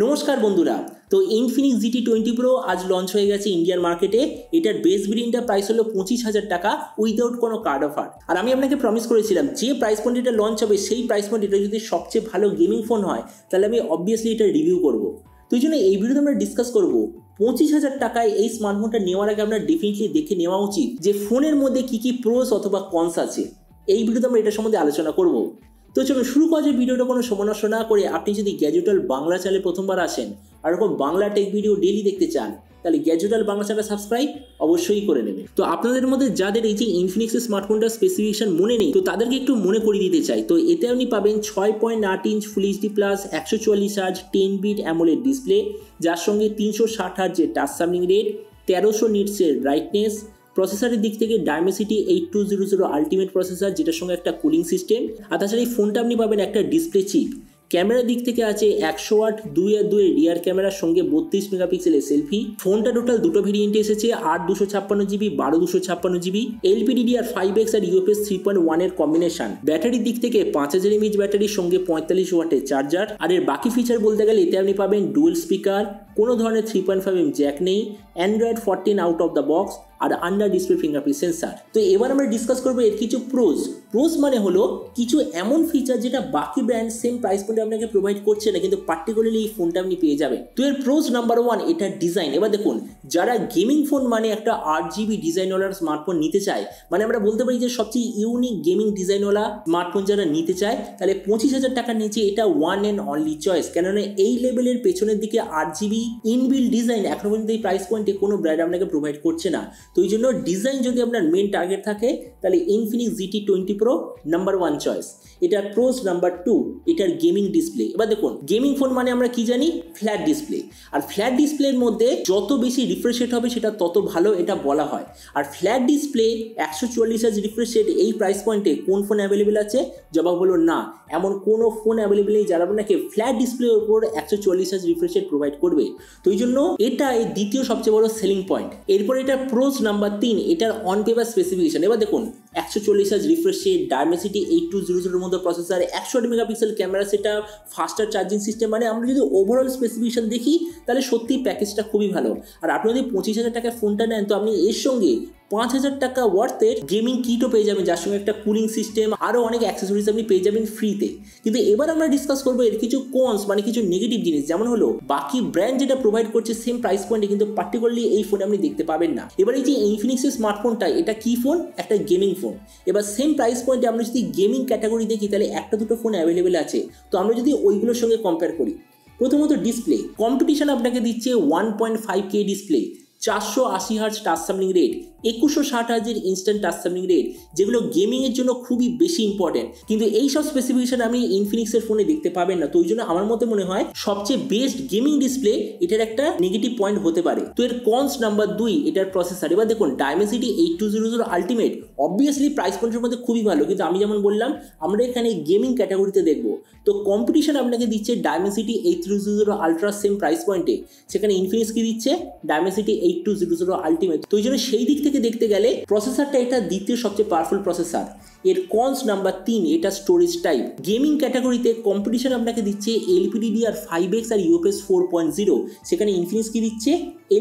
নমস্কার বন্ধুরা। তো ইনফিনিক্স GT20 Pro আজ লঞ্চ হয়ে গেছে ইন্ডিয়ান মার্কেটে। এটার বেস ভেরিয়েন্টটার প্রাইস হলো 25,000 টাকা উইদাউট কোনো কার্ড অফার। আর আমি আপনাকে প্রমিস করেছিলাম যে প্রাইস পয়েন্ট এটা লঞ্চ হবে সেই প্রাইস পয়েন্ট এটা যদি সবচেয়ে ভালো গেমিং ফোন হয় তাহলে আমি অবভিয়াসলি এটা রিভিউ করব। তো এই জন্য এই ভিডিওতে আমরা ডিসকাস করব 25,000 টাকায় এই স্মার্টফোনটা নেওয়ার আগে আপনার ডেফিনেটলি দেখে নেওয়া উচিত যে ফোনের মধ্যে কি কি প্রোস অথবা কনস আছে। এই ভিডিওতে আমরা এটা সম্বন্ধে আলোচনা করব। তো চলো শুরু করা যায় ভিডিওটা কোনো সময় নষ্ট না করে। আপনি যদি গ্যাজেটাল বাংলা চ্যানেলে প্রথমবার আসেন আর এরকম বাংলা টেক ভিডিও ডেইলি দেখতে চান তাহলে গ্যাজেটাল বাংলা চ্যানেল সাবস্ক্রাইব অবশ্যই করে নেবেন। তো আপনাদের মধ্যে যাদের এই যে ইনফিনিক্সের স্মার্টফোনটার স্পেসিফিকেশন মনে নেই তো তাদেরকে একটু মনে করিয়ে দিতে চাই। তো এতে আপনি পাবেন 6.8 inch full HD plus 144 hertz 10 bit AMOLED display, যার সঙ্গে 360 হার্জের টাচ সামলিং রেট, 1300 নিটসের ব্রাইটনেস। প্রসেসরের দিক থেকে ডাইমেনসিটি 8200 আলটিমেট প্রসেসর, যেটার সঙ্গে একটা কুলিং সিস্টেম। আর তাছাড়া এই ফোনটা আপনি পাবেন একটা ডিসপ্লে চিপ। ক্যামেরার দিক থেকে আছে 100 ওয়াট 2.2 রিয়ার ক্যামেরার সঙ্গে 32 মেগাপিক্সেলের সেলফি। ফোনটা টোটাল দুটো ভেরিয়েন্টে এসেছে, 8/256GB 12/256GB, LPDDR5X আর UFS 3.1 এর কম্বিনেশন। ব্যাটারির দিক থেকে 5000 mAh ব্যাটারির সঙ্গে 45 ওয়াটের চার্জার। আর এর বাকি ফিচার বলতে গেলে এতে আপনি পাবেন ডুয়েল স্পিকার, কোনো ধরনের 3.5mm জ্যাক নেই, Android 14 out of the box আর আন্ডার ডিসপ্লে ফিঙ্গারপ্রিন্ট সেন্সার। তো এবার আমরা ডিসকাস করবো এর কিছু প্রোস মানে হলো কিছু এমন ফিচার যেটা বাকি ব্র্যান্ড সেম প্রাইস পয়েন্টে আপনাকে প্রোভাইড করছে না, কিন্তু পার্টিকুলারলি এই ফোনটা আপনি পেয়ে যাবেন। তো এর প্রোস নাম্বার 1 এটার ডিজাইন। এবার দেখুন, যারা গেমিং ফোন মানে একটা 8GB ডিজাইনওয়ালা স্মার্টফোন নিতে চায়, মানে আমরা বলতে পারি যে সবচেয়ে ইউনিক গেমিং ডিজাইনওয়ালা স্মার্টফোন যারা নিতে চায় তাহলে 25,000 টাকার নিচে এটা ওয়ান অ্যান্ড অনলি চয়েস। কেননা এই লেভেলের পেছনের দিকে 8GB ইনবিল্ড ডিজাইন এখনো পর্যন্ত এই প্রাইস পয়েন্টে কোনো ব্র্যান্ড আপনাকে প্রোভাইড করছে না। তো এই জন্য ডিজাইন যদি আপনার মেন টার্গেট থাকে তাহলে Infinix GT20 Pro number 1 choice. এটার প্রোস নাম্বার 2 এটার গেমিং ডিসপ্লে। এবার দেখুন, গেমিং ফোন মানে আমরা কি জানি, ফ্ল্যাট ডিসপ্লে। আর ফ্ল্যাট ডিসপ্লের মধ্যে যত বেশি রিফ্রেশ রেট হবে সেটা তত ভালো এটা বলা হয়। আর flat display 144 hertz refresh rate এই প্রাইস পয়েন্টে কোন ফোন অ্যাভেলেবেল আছে? জবাব হলো না, এমন কোনো ফোন অ্যাভেলেবেল নেই যারা আপনাকে ফ্ল্যাট ডিসপ্লের উপর 144 হার্জ রিফ্রেশ রেট প্রোভাইড করবে। তো এই জন্য এটা এই দ্বিতীয় সবচেয়ে বড় সেলিং পয়েন্ট। এরপর এটার প্রোস নাম্বার 3 এটার অন পেপার স্পেসিফিকেশন। এবার দেখুন, 144 হার্জ রিফ্রেশ রেট, ডাইমেনসিটি 8200 এর মধ্যে processor, 108 megapixel camera setup, ফাস্টার charging system. মানে আমরা যদি ওভারঅল স্পেসিফিকেশন দেখি তাহলে সত্যি প্যাকেজটা খুবই ভালো। আর আপনি যদি 25,000 টাকায় ফোনটা নেন তো আপনি এর সঙ্গে 5,000 টাকা ওয়ার্থের গেমিং কিটও পেয়ে যাবেন, যার সঙ্গে একটা কুলিং সিস্টেম, আরও অনেক অ্যাক্সেসরিজ আপনি পেয়ে যাবেন ফ্রিতে। কিন্তু এবার আমরা ডিসকাস করবো এর কিছু কনস মানে কিছু নেগেটিভ জিনিস, যেমন হলো বাকি ব্র্যান্ড যেটা প্রোভাইড করছে সেম প্রাইস পয়েন্টে কিন্তু পার্টিকুলারলি এই ফোনে আপনি দেখতে পাবেন না। এবার এই যে ইনফিনিক্সের স্মার্টফোনটা এটা কি ফোন? একটা গেমিং ফোন। এবার সেম প্রাইস পয়েন্টে আমরা যদি গেমিং ক্যাটাগরি দেখি তাহলে একটা দুটো ফোন অ্যাভেলেবেল আছে। তো আমরা যদি ওইগুলোর সঙ্গে কম্পেয়ার করি, প্রথমত ডিসপ্লে কম্পিটিশন আপনাকে দিচ্ছে 1.5K display, 480 hertz touch sampling rate, 2160 হার্জের ইনস্ট্যান্ট টাচ সামলিং রেট, যেগুলো গেমিংয়ের জন্য খুবই বেশি ইম্পর্টেন্ট। কিন্তু এই সব স্পেসিফিকেশন আপনি ইনফিনিক্সের ফোনে দেখতে পাবেন না। তো ওই জন্য আমার মতে মনে হয় সবচেয়ে বেস্ট গেমিং ডিসপ্লে এটার একটা নেগেটিভ পয়েন্ট হতে পারে। তো এর কনস নাম্বার 2 এটার প্রসেসর। এবার দেখুন, ডাইমেনসিটি 8200 আলটিমেট অবভিয়াসলি প্রাইস পয়েন্টের মধ্যে খুবই ভালো, কিন্তু আমি যেমন বললাম আমরা এখানে গেমিং ক্যাটাগরিতে দেখবো। তো কম্পিটিশন আপনাকে দিচ্ছে ডাইমেনসিটি 8300 আলট্রা সেম প্রাইস পয়েন্টে, সেখানে ইনফিনিক্স কি দিচ্ছে ডাইমেনসিটি 8200 আলটিমেট। তো এই জন্য সেই দিক থেকে দেখতে গেলে প্রসেসরটা এটা দ্বিতীয় সবচেয়ে পাওয়ারফুল প্রসেসর। এর কনস নাম্বার 3 এটা স্টোরেজ টাইপ। গেমিং ক্যাটাগরিতে কম্পিটিশন আপনাকে দিচ্ছে LPDDR5X আর UFS 4.0, সেখানে ইনফিনিক্স কি দিচ্ছে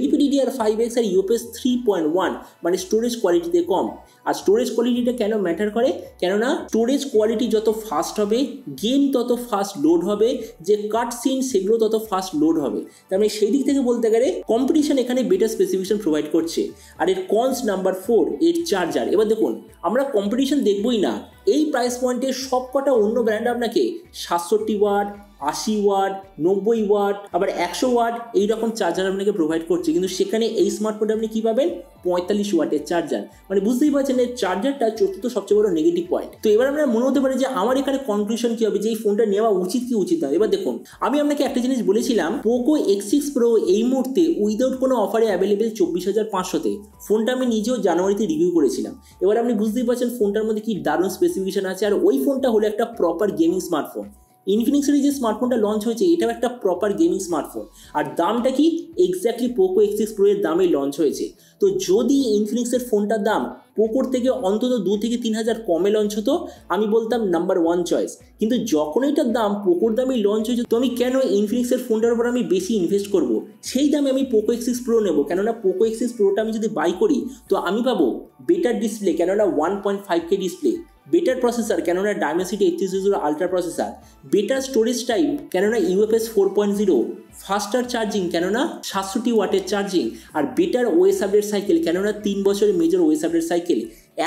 LPDDR5X আর UFS 3.1, মানে স্টোরেজ কোয়ালিটিতে কম। আর স্টোরেজ কোয়ালিটিটা কেন ম্যাটার করে? কেননা স্টোরেজ কোয়ালিটি যত ফাস্ট হবে গেম তত ফাস্ট লোড হবে, যে কাট সিন সেগুলো তত ফাস্ট লোড হবে। তার মানে সেই দিক থেকে বলতে গেলে কম্পিটিশন এখানে বেটার স্পেসিফিকেশন প্রোভাইড করছে। আর এর কনস নাম্বার 4 এর চার্জার। এবার দেখুন, আমরা কম্পিটিশন দেখবই না, এই প্রাইস পয়েন্টে সব কটা অন্য ব্র্যান্ড আপনাকে 67 ওয়াট, 80 ওয়াট, 90 ওয়াট, আবার 100 ওয়াট এইরকম চার্জার আপনাকে প্রোভাইড করছে, কিন্তু সেখানে এই স্মার্টফোনে আপনি কি পাবেন 45 ওয়াটের চার্জার। মানে বুঝতেই পারছেন এই চার্জারটা চতুর্থ সবচেয়ে বড় নেগেটিভ পয়েন্ট। তো এবার আমরা মনে হতে পারে যে আমার এখানে কনক্লুশন কি হবে যে এই ফোনটা নেওয়া উচিত কি উচিত না। এবার দেখুন, আমি আপনাকে একটা জিনিস বলেছিলাম, পোকো X6 Pro এই মুহূর্তে উইদাউট কোনো অফারে অ্যাভেলেবেল 24,500-তে। ফোনটা আমি নিজেও জানুয়ারিতে রিভিউ করেছিলাম। এবার আপনি বুঝতেই পারছেন ফোনটার মধ্যে কি দারুণ স্পেসিফিকেশন আছে। আর ওই ফোনটা হলো একটা প্রপার গেমিং স্মার্টফোন। ইনফিনিক্সের যে স্মার্টফোনটা লঞ্চ হয়েছে এটাও একটা প্রপার গেমিং স্মার্টফোন, আর দামটা কি এক্স্যাক্টলি পোকো X6 Pro এর দামে লঞ্চ হয়েছে। তো যদি ইনফিনিক্সের ফোনটার দাম পোকোর থেকে অন্তত 2 থেকে 3 হাজার কমে লঞ্চ হতো, আমি বলতাম নাম্বার 1 চয়েস। কিন্তু যখন এটার দাম পোকোর দামই লঞ্চ হয়েছে, তো আমি কেন ইনফিনিক্সের ফোনটার উপর আমি বেশি ইনভেস্ট করব? সেই দামে আমি পোকো X6 Pro নেব, কেননা পোকো X6 Proটা আমি যদি বাই করি তো আমি পাবো বেটার ডিসপ্লে, কেননা 1.5K ডিসপ্লে, বেটার প্রসেসর, কেননা Dimensity 8300 ultra processor, better storage time, কেননা UFS 4.0, ফাস্টার চার্জিং, কেননা 700 ওয়াটের চার্জিং, আর বেটার ওএস আপডেট সাইকেল, কেননা 3 বছরের মেজর ওএস আপডেট সাইকেল।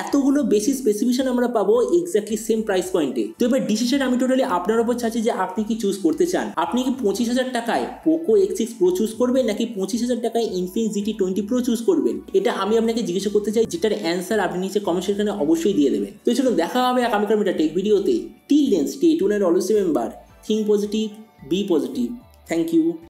এতগুলো বেশি স্পেসিফিকেশন আমরা পাবো এক্স্যাক্টলি সেম প্রাইস পয়েন্টে। তো এবার ডিসিশন আমি টোটালি আপনার উপর চাচ্ছি যে আপনি কি চুজ করতে চান। আপনি কি 25,000 টাকায় পোকো X6 Pro চুজ করবেন, নাকি 25,000 টাকায় ইনফিনিক্স GT20 Pro চুজ করবেন? এটা আমি আপনাকে জিজ্ঞাসা করতে চাই, যেটার অ্যান্সার আপনি নিচে কমেন্ট সেকশনে অবশ্যই দিয়ে দেবেন। তো চলুন দেখা হবে আগামীকাল টেক ভিডিওতে। Till then stay tuned and always remember, think positive, be positive. Thank you.